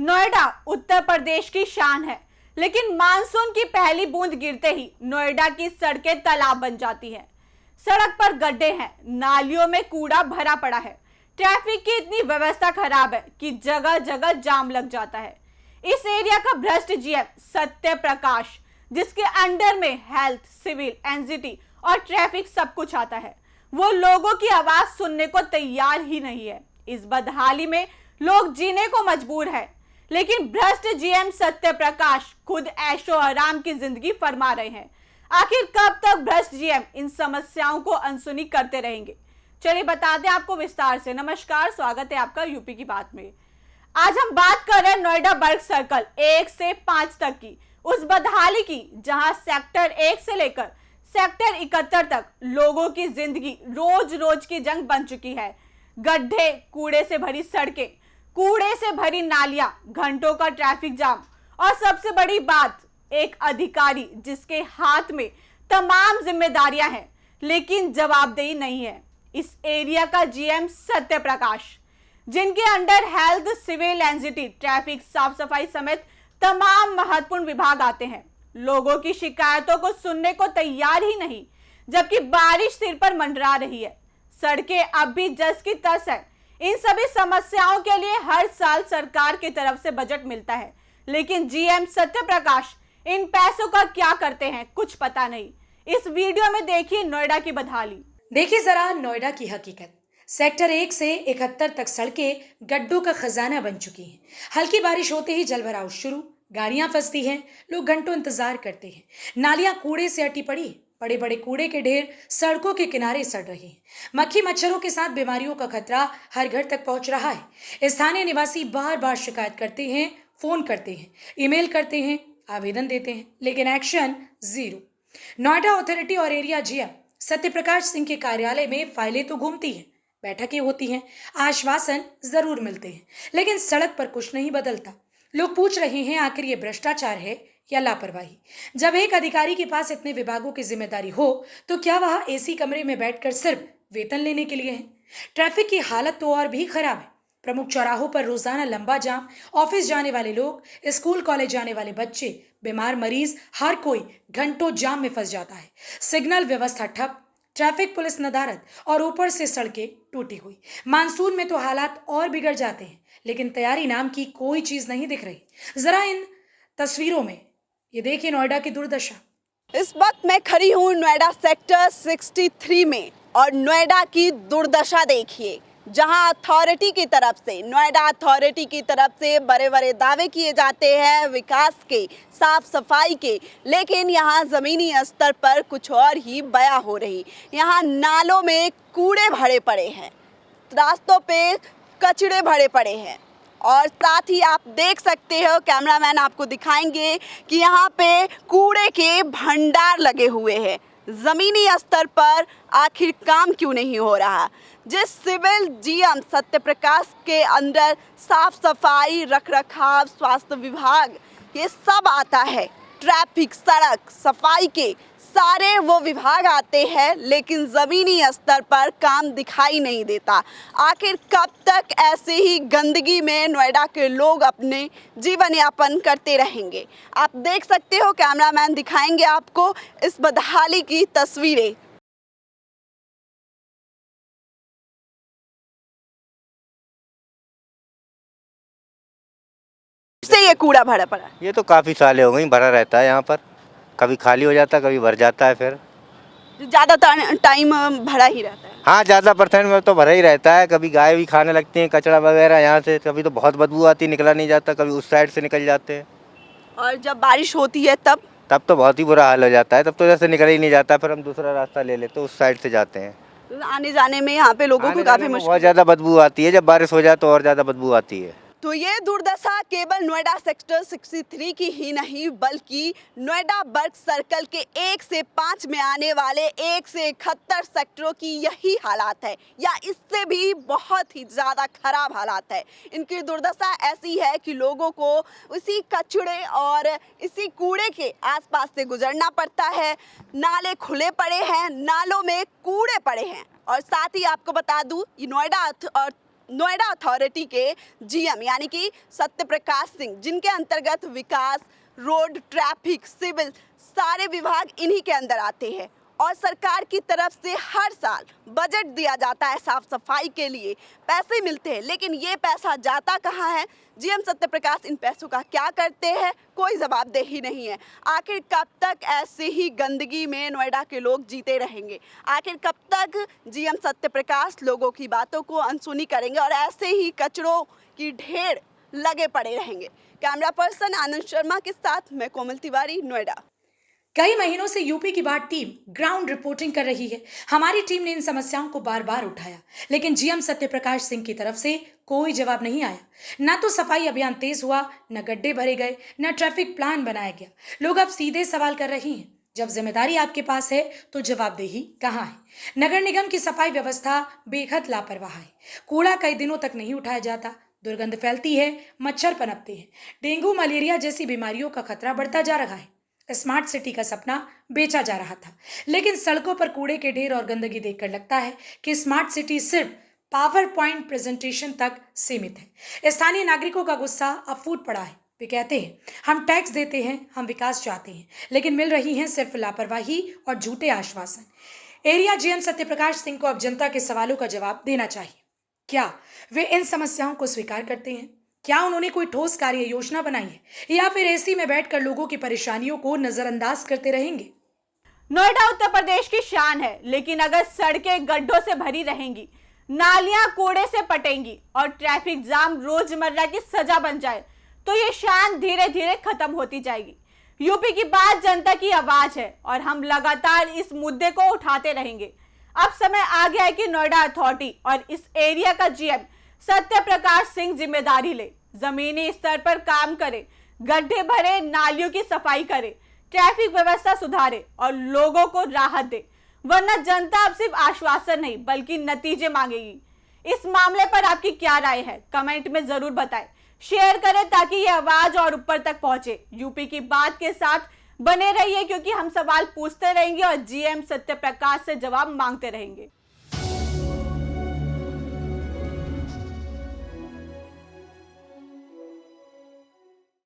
नोएडा उत्तर प्रदेश की शान है, लेकिन मानसून की पहली बूंद गिरते ही नोएडा की सड़कें तालाब बन जाती हैं। सड़क पर गड्ढे हैं, नालियों में कूड़ा भरा पड़ा है, ट्रैफिक की इतनी व्यवस्था खराब है कि जगह जगह जाम लग जाता है। इस एरिया का भ्रष्ट जीएम सत्य प्रकाश, जिसके अंडर में हेल्थ, सिविल, एनजीटी और ट्रैफिक सब कुछ आता है, वो लोगों की आवाज सुनने को तैयार ही नहीं है। इस बदहाली में लोग जीने को मजबूर है, लेकिन भ्रष्ट जीएम सत्य प्रकाश खुद ऐशो आराम की जिंदगी फरमा रहे हैं। आखिर कब तक भ्रष्ट जीएम इन समस्याओं को अनसुनी करते रहेंगे? चलिए बता दें आपको विस्तार से। नमस्कार, स्वागत है आपका यूपी की बात में। आज हम बात कर रहे हैं नोएडा बर्ग सर्कल 1 से 5 तक की, उस बदहाली की जहां सेक्टर 1 से लेकर सेक्टर 71 तक लोगों की जिंदगी रोज रोज की जंग बन चुकी है। गड्ढे, कूड़े से भरी सड़कें, कूड़े से भरी नालियां, घंटों का ट्रैफिक जाम और सबसे बड़ी बात, एक अधिकारी जिसके हाथ में तमाम जिम्मेदारियां हैं लेकिन जवाबदेही नहीं है। इस एरिया का जीएम सत्य प्रकाश, जिनके under health, civil, NGT, traffic, साफ सफाई समेत तमाम महत्वपूर्ण विभाग आते हैं, लोगों की शिकायतों को सुनने को तैयार ही नहीं, जबकि बारिश सिर पर मंडरा रही है। सड़कें अब भी जस की तस है। इन सभी समस्याओं के लिए हर साल सरकार की तरफ से बजट मिलता है, लेकिन जीएम सत्य प्रकाश इन पैसों का क्या करते हैं कुछ पता नहीं। इस वीडियो में देखिए नोएडा की बदहाली। देखिए जरा नोएडा की हकीकत। सेक्टर 1 से 71 तक सड़कें गड्ढों का खजाना बन चुकी हैं। हल्की बारिश होते ही जलभराव शुरू, गाड़ियां फंसती हैं, लोग घंटों इंतजार करते हैं। नालियां कूड़े से अटी पड़ी, बड़े बड़े कूड़े के ढेर सड़कों के किनारे सड़ रहे हैं। मक्खी मच्छरों के साथ बीमारियों का खतरा हर घर तक पहुंच रहा है। स्थानीय निवासी बार बार शिकायत करते हैं, फोन करते हैं, ईमेल करते हैं, आवेदन देते हैं, लेकिन एक्शन जीरो। नोएडा अथॉरिटी और एरिया जीएम सत्य प्रकाश सिंह के कार्यालय में फाइलें तो घूमती हैं, बैठकें होती हैं, आश्वासन जरूर मिलते हैं, लेकिन सड़क पर कुछ नहीं बदलता। लोग पूछ रहे हैं, आखिर ये भ्रष्टाचार है या लापरवाही? जब एक अधिकारी के पास इतने विभागों की जिम्मेदारी हो तो क्या वह एसी कमरे में बैठकर सिर्फ वेतन लेने के लिए है? ट्रैफिक की हालत तो और भी खराब है। प्रमुख चौराहों पर रोजाना लंबा जाम, ऑफिस जाने वाले लोग, स्कूल कॉलेज जाने वाले बच्चे, बीमार मरीज, हर कोई घंटों जाम में फंस जाता है। सिग्नल व्यवस्था ठप, ट्रैफिक पुलिस नदारद और ऊपर से सड़कें टूटी हुई। मानसून में तो हालात और बिगड़ जाते हैं, लेकिन तैयारी नाम की कोई चीज नहीं दिख रही। जरा इन तस्वीरों में ये देखिए नोएडा की दुर्दशा। इस वक्त मैं खड़ी हूँ नोएडा सेक्टर 63 में और नोएडा की दुर्दशा देखिए, जहां नोएडा अथॉरिटी की तरफ से बड़े बड़े दावे किए जाते हैं विकास के, साफ सफाई के, लेकिन यहां ज़मीनी स्तर पर कुछ और ही बयां हो रही। यहां नालों में कूड़े भरे पड़े हैं, रास्तों पे कचरे भरे पड़े हैं और साथ ही आप देख सकते हो, कैमरामैन आपको दिखाएंगे कि यहाँ पे कूड़े के भंडार लगे हुए हैं। ज़मीनी स्तर पर आखिर काम क्यों नहीं हो रहा? जिस सिविल जीएम सत्य प्रकाश के अंदर साफ सफाई, रखरखाव, स्वास्थ्य विभाग ये सब आता है, ट्रैफिक, सड़क, सफाई के सारे वो विभाग आते हैं, लेकिन ज़मीनी स्तर पर काम दिखाई नहीं देता। आखिर कब तक ऐसे ही गंदगी में नोएडा के लोग अपने जीवन यापन करते रहेंगे? आप देख सकते हो, कैमरामैन दिखाएंगे आपको इस बदहाली की तस्वीरें। से ये कूड़ा भरा पड़ा है। ये तो काफ़ी सालें हो गई भरा रहता है यहाँ पर, कभी खाली हो जाता है, कभी भर जाता है। फिर ज़्यादा टाइम भरा ही रहता है। हाँ, ज़्यादा % में तो भरा ही रहता है। कभी गाय भी खाने लगती हैं कचरा वगैरह यहाँ से, कभी तो बहुत बदबू आती, निकला नहीं जाता, कभी उस साइड से निकल जाते हैं। और जब बारिश होती है तब तो बहुत ही बुरा हाल हो जाता है, तब तो जैसे निकल ही नहीं जाता। फिर हम दूसरा रास्ता ले लेते, उस साइड से जाते हैं। आने जाने में यहाँ पे लोगों को काफ़ी मुश्किल, बहुत ज़्यादा बदबू आती है। जब बारिश हो जाए तो और ज़्यादा बदबू आती है। तो ये दुर्दशा केवल नोएडा सेक्टर 63 की ही नहीं, बल्कि नोएडा बर्ग सर्कल के 1 से 5 में आने वाले 1 से 71 सेक्टरों की यही हालात है, या इससे भी बहुत ही ज़्यादा खराब हालात है। इनकी दुर्दशा ऐसी है कि लोगों को इसी कचरे और इसी कूड़े के आसपास से गुजरना पड़ता है। नाले खुले पड़े हैं, नालों में कूड़े पड़े हैं। और साथ ही आपको बता दूँ, नोएडा नोएडा अथॉरिटी के जीएम यानी कि सत्य प्रकाश सिंह, जिनके अंतर्गत विकास, रोड, ट्रैफिक, सिविल सारे विभाग इन्हीं के अंदर आते हैं और सरकार की तरफ से हर साल बजट दिया जाता है साफ सफाई के लिए, पैसे मिलते हैं, लेकिन ये पैसा जाता कहाँ है? जीएम सत्य प्रकाश इन पैसों का क्या करते हैं? कोई जवाबदेही नहीं है। आखिर कब तक ऐसे ही गंदगी में नोएडा के लोग जीते रहेंगे? आखिर कब तक जीएम सत्य प्रकाश लोगों की बातों को अनसुनी करेंगे और ऐसे ही कचरों की ढेर लगे पड़े रहेंगे? कैमरा पर्सन आनंद शर्मा के साथ मैं कोमल तिवारी, नोएडा। कई महीनों से यूपी की बाढ़ टीम ग्राउंड रिपोर्टिंग कर रही है। हमारी टीम ने इन समस्याओं को बार बार उठाया, लेकिन जीएम सत्य प्रकाश सिंह की तरफ से कोई जवाब नहीं आया। न तो सफाई अभियान तेज हुआ, न गड्ढे भरे गए, न ट्रैफिक प्लान बनाया गया। लोग अब सीधे सवाल कर रहे हैं, जब जिम्मेदारी आपके पास है तो जवाबदेही कहाँ है? नगर निगम की सफाई व्यवस्था बेहद लापरवाह है। कूड़ा कई दिनों तक नहीं उठाया जाता, दुर्गंध फैलती है, मच्छर पनपते हैं, डेंगू मलेरिया जैसी बीमारियों का खतरा बढ़ता जा रहा है। स्मार्ट सिटी का सपना बेचा जा रहा था, लेकिन सड़कों पर कूड़े के ढेर और गंदगी देखकर लगता है कि स्मार्ट सिटी सिर्फ पावर पॉइंट प्रेजेंटेशन तक सीमित है। स्थानीय नागरिकों का गुस्सा अब फूट पड़ा है। वे कहते हैं, हम टैक्स देते हैं, हम विकास चाहते हैं, लेकिन मिल रही हैं सिर्फ लापरवाही और झूठे आश्वासन। एरिया जीएम सत्य प्रकाश सिंह को अब जनता के सवालों का जवाब देना चाहिए। क्या वे इन समस्याओं को स्वीकार करते हैं? क्या उन्होंने कोई ठोस कार्य योजना बनाई है, या फिर एसी में बैठकर लोगों की परेशानियों को नजरअंदाज करते रहेंगे? नोएडा उत्तर प्रदेश की शान है, लेकिन अगर सड़कें गड्ढों से भरी रहेंगी, नालियां कूड़े से पटेंगी और ट्रैफिक जाम रोजमर्रा की सजा बन जाए, तो ये शान धीरे धीरे खत्म होती जाएगी। यूपी की बात जनता की आवाज है और हम लगातार इस मुद्दे को उठाते रहेंगे। अब समय आ गया है कि नोएडा अथॉरिटी और इस एरिया का जीएम सत्य प्रकाश सिंह जिम्मेदारी ले, जमीनी स्तर पर काम करे, गड्ढे भरे, नालियों की सफाई करे, ट्रैफिक व्यवस्था सुधारे और लोगों को राहत दे, वरना जनता अब सिर्फ आश्वासन नहीं बल्कि नतीजे मांगेगी। इस मामले पर आपकी क्या राय है? कमेंट में जरूर बताएं, शेयर करें ताकि ये आवाज और ऊपर तक पहुंचे। यूपी की बात के साथ बने रहिए, क्योंकि हम सवाल पूछते रहेंगे और जीएम सत्य प्रकाश से जवाब मांगते रहेंगे।